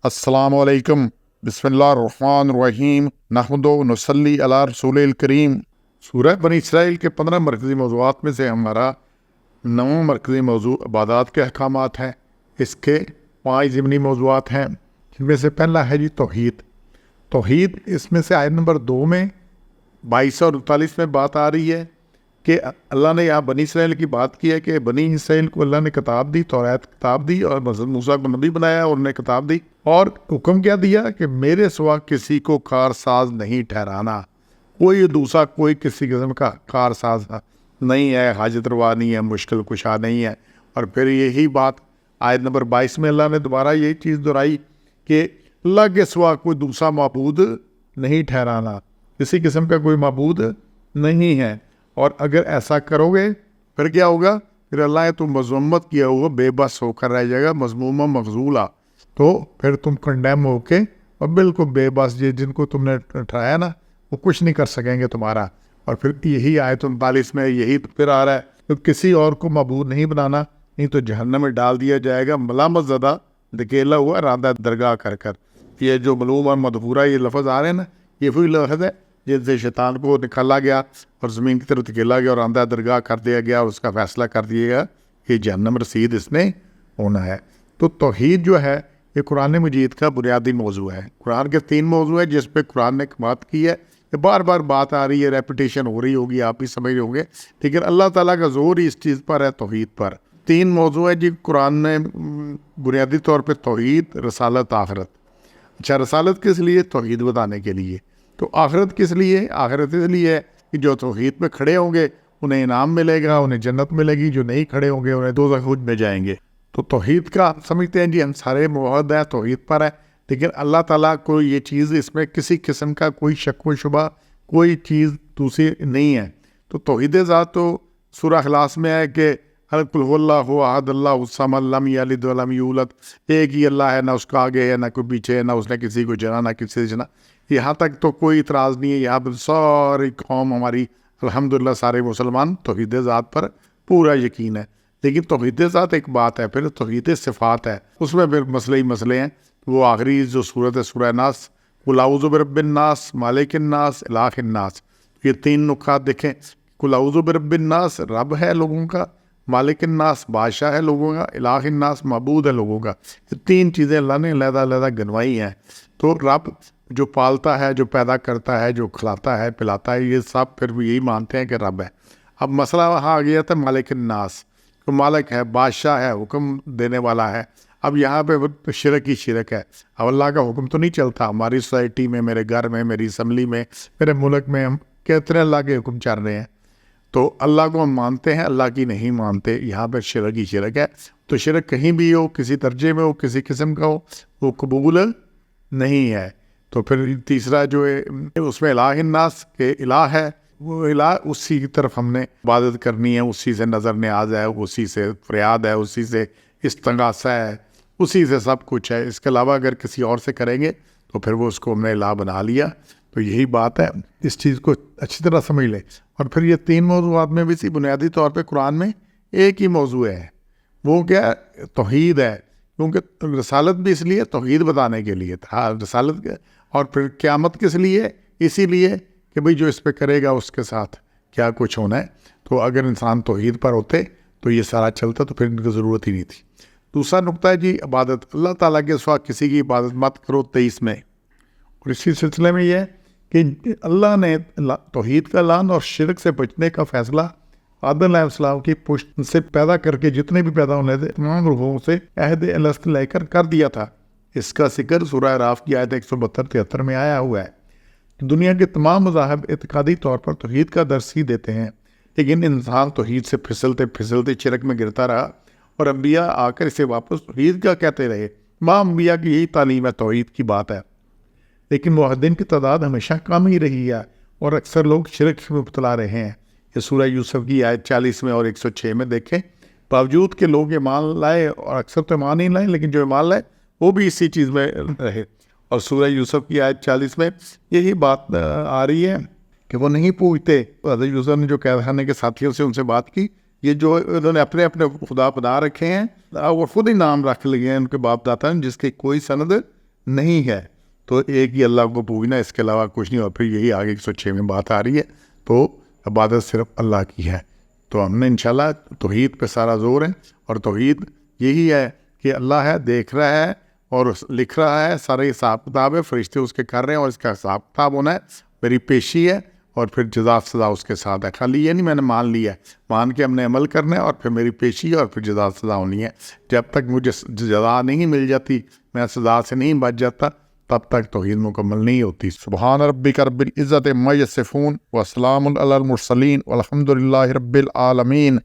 السلام علیکم، بسم اللہ الرحمن الرحیم، نحمد و نصلی علی رسول الکریم۔ سورہ بنی اسرائیل کے 15 مرکزی موضوعات میں سے ہمارا 9 مرکزی موضوع عبادات کے احکامات ہیں۔ اس کے 5 ضمنی موضوعات ہیں، جن میں سے پہلا ہے توحید۔ توحید اس میں سے آیت نمبر 2 میں 22 اور 39 میں بات آ رہی ہے کہ اللہ نے یہاں بنی اسرائیل کی بات کی ہے کہ بنی اسرائیل کو اللہ نے کتاب دی، توریت کتاب دی، اور موسیٰ کو نبی بنایا اور انہیں کتاب دی، اور حکم کیا دیا کہ میرے سوا کسی کو کارساز نہیں ٹھہرانا۔ کوئی دوسرا کوئی کسی قسم کا کارساز نہیں ہے، حاجت روا نہیں ہے، مشکل کشا نہیں ہے۔ اور پھر یہی بات آیت نمبر 22 میں اللہ نے دوبارہ یہی چیز دہرائی کہ اللہ کے سوا کوئی دوسرا معبود نہیں ٹھہرانا، کسی قسم کا کوئی معبود نہیں ہے۔ اور اگر ایسا کرو گے پھر کیا ہوگا؟ پھر اللہ نے تم مذمت کیا ہوا بے بس ہو کر رہ جائے گا، مذمومہ مغزولہ، تو پھر تم کنڈیم ہو کے اور بالکل بے بس، جن کو تم نے ٹھہرایا نا وہ کچھ نہیں کر سکیں گے تمہارا۔ اور پھر یہی آیت 39 میں یہی پھر آ رہا ہے کہ کسی اور کو معبود نہیں بنانا، نہیں تو جہنم میں ڈال دیا جائے گا ملامت زدہ، دھکیلا ہوا راندہ درگاہ کر کر۔ یہ جو ملوم اور مدبورہ یہ لفظ آ رہے ہیں نا، یہ وہی لفظ ہے جن سے شیطان کو نکالا گیا اور زمین کی طرف دھکیلا گیا اور راندہ درگاہ کر دیا گیا، اور اس کا فیصلہ کر دیا گیا کہ جہنم رسید اس نے ہونا ہے۔ تو توحید جو ہے یہ قرآن مجید کا بنیادی موضوع ہے۔ قرآن کے 3 موضوع ہیں جس پہ قرآن نے بات کی ہے، یہ بار بار بات آ رہی ہے، ریپیٹیشن ہو رہی ہوگی، آپ بھی سمجھ رہے ہوں گے، لیکن اللہ تعالیٰ کا زور ہی اس چیز پر ہے، توحید پر۔ 3 موضوع ہیں قرآن نے بنیادی طور پہ: توحید، رسالت، آخرت۔ اچھا، رسالت کس لیے؟ توحید بتانے کے لیے۔ تو آخرت کس لیے؟ آخرت اس لیے کہ جو توحید پہ کھڑے ہوں گے انہیں انعام ملے گا، انہیں جنت ملے گی، جو نہیں کھڑے ہوں گے انہیں دوزخ میں جائیں گے۔ تو توحید کا سمجھتے ہیں ہم سارے موحد ہیں، توحید پر ہے، لیکن اللہ تعالیٰ کو یہ چیز، اس میں کسی قسم کا کوئی شک و شبہ، کوئی چیز دوسری نہیں ہے۔ تو توحید ذات تو سورہ اخلاص میں ہے کہ قل هو اللہ احد اللہ الصمد لم یلد ولم یولد، ایک ہی اللہ ہے، نہ اس کا آگے ہے نہ کوئی پیچھے ہے، نہ اس نے کسی کو جنا نہ کسی سے جنا۔ یہاں تک تو کوئی اعتراض نہیں ہے، یہاں پر ساری قوم ہماری الحمدللہ سارے مسلمان توحید ذات پر پورا یقین ہے۔ لیکن توحید ذات ایک بات ہے، پھر توحید صفات ہے، اس میں پھر مسئلے ہی مسئلے ہیں۔ وہ آخری جو صورت ہے سورہ ناس، قل اعوذ برب الناس، مالک الناس، الہ الناس، یہ 3 نکات دیکھیں۔ قل اعوذ برب الناس رب ہے لوگوں کا، مالک الناس بادشاہ ہے لوگوں کا، الہ الناس معبود ہے لوگوں کا۔ یہ 3 چیزیں اللہ نے علیحدہ علیحدہ گنوائی ہیں۔ تو رب جو پالتا ہے، جو پیدا کرتا ہے، جو کھلاتا ہے، پلاتا ہے، یہ سب پھر بھی یہی مانتے ہیں کہ رب ہے۔ اب مسئلہ وہاں آ گیا تھا مالک الناس، تو مالک ہے، بادشاہ ہے، حکم دینے والا ہے۔ اب یہاں پہ شرک ہی شرک ہے۔ اب اللہ کا حکم تو نہیں چلتا ہماری سوسائٹی میں، میرے گھر میں، میری اسمبلی میں، میرے ملک میں، ہم کتنے اللہ کے حکم چل رہے ہیں۔ تو اللہ کو ہم مانتے ہیں، اللہ کی نہیں مانتے، یہاں پہ شرک ہی شرک ہے۔ تو شرک کہیں بھی ہو، کسی درجے میں ہو، کسی قسم کا ہو، وہ قبول نہیں ہے۔ تو پھر تیسرا جو ہے اس میں الہ الناس کے الہ ہے، وہ الہ اسی کی طرف ہم نے عبادت کرنی ہے، اسی سے نظر نیاز ہے، اسی سے فریاد ہے، اسی سے استغاثہ ہے، اسی سے سب کچھ ہے۔ اس کے علاوہ اگر کسی اور سے کریں گے تو پھر وہ اس کو ہم نے الہ بنا لیا۔ تو یہی بات ہے، اس چیز کو اچھی طرح سمجھ لیں۔ اور پھر یہ 3 موضوعات میں بھی بنیادی طور پہ قرآن میں ایک ہی موضوع ہے، وہ کیا ہے؟ توحید ہے۔ کیونکہ رسالت بھی اس لیے توحید بتانے کے لیے تھا، رسالت کے، اور پھر قیامت کس لیے؟ اسی لیے کہ بھئی جو اس پہ کرے گا اس کے ساتھ کیا کچھ ہونا ہے۔ تو اگر انسان توحید پر ہوتے تو یہ سارا چلتا، تو پھر ان کی ضرورت ہی نہیں تھی۔ دوسرا نقطہ ہے عبادت۔ اللہ تعالیٰ کے سوا کسی کی عبادت مت کرو، 23 میں۔ اور اسی سلسلے میں یہ ہے کہ اللہ نے توحید کا اعلان اور شرک سے بچنے کا فیصلہ آدم علیہ السلام کی پشت سے پیدا کر کے جتنے بھی پیدا ہونے تھے تمام روحوں سے عہد الست لے کر دیا تھا۔ اس کا ذکر سورہ اعراف کی آیت 172-73 میں آیا ہوا ہے۔ دنیا کے تمام مذاہب اعتقادی طور پر توحید کا درس ہی دیتے ہیں، لیکن انسان توحید سے پھسلتے پھسلتے شرک میں گرتا رہا، اور انبیاء آ کر اسے واپس توحید کا کہتے رہے۔ تمام انبیاء کی یہی تعلیم ہے، توحید کی بات ہے، لیکن موحدین کی تعداد ہمیشہ کم ہی رہی ہے، اور اکثر لوگ شرک میں مبتلا رہے ہیں۔ یہ سورہ یوسف کی آیت 40 میں اور 106 میں دیکھیں۔ باوجود کہ لوگ ایمان لائے، اور اکثر تو ایمان ہی لائے، لیکن جو ایمان لائے وہ بھی اسی چیز میں رہے۔ اور سورہ یوسف کی آیت 40 میں یہی بات آ رہی ہے کہ وہ نہیں پوچھتے۔ حضرت یوسف نے جو قید خانے کے ساتھیوں سے ان سے بات کی، یہ جو انہوں نے اپنے خدا بنا رکھے ہیں، وہ خود ہی نام رکھ لیے ہیں ان کے باپ دادا نے، جس کی کوئی سند نہیں ہے تو ایک ہی اللہ کو پوجنا، اس کے علاوہ کچھ نہیں. اور پھر یہی آگے 106 میں بات آ رہی ہے. تو عبادت صرف اللہ کی ہے. تو ہم نے انشاءاللہ توحید پہ سارا زور ہے، اور توحید یہی ہے کہ اللہ ہے، دیکھ رہا ہے اور لکھ رہا ہے، سارے حساب کتاب ہے، فرشتے اس کے کر رہے ہیں، اور اس کا حساب کتاب ہونا ہے. میری پیشی ہے اور پھر جزا سزا اس کے ساتھ ہے. خالی یہ نہیں میں نے مان لیا ہے، مان کے ہم نے عمل کرنا ہے، اور پھر میری پیشی ہے، اور پھر جزا سزا ہونی ہے. جب تک مجھے جزا نہیں مل جاتی، میں سزا سے نہیں بچ جاتا، تب تک توحید مکمل نہیں ہوتی. سبحان ربک رب العزت عما یصفون وسلام علی المرسلین والحمد للہ رب العالمین.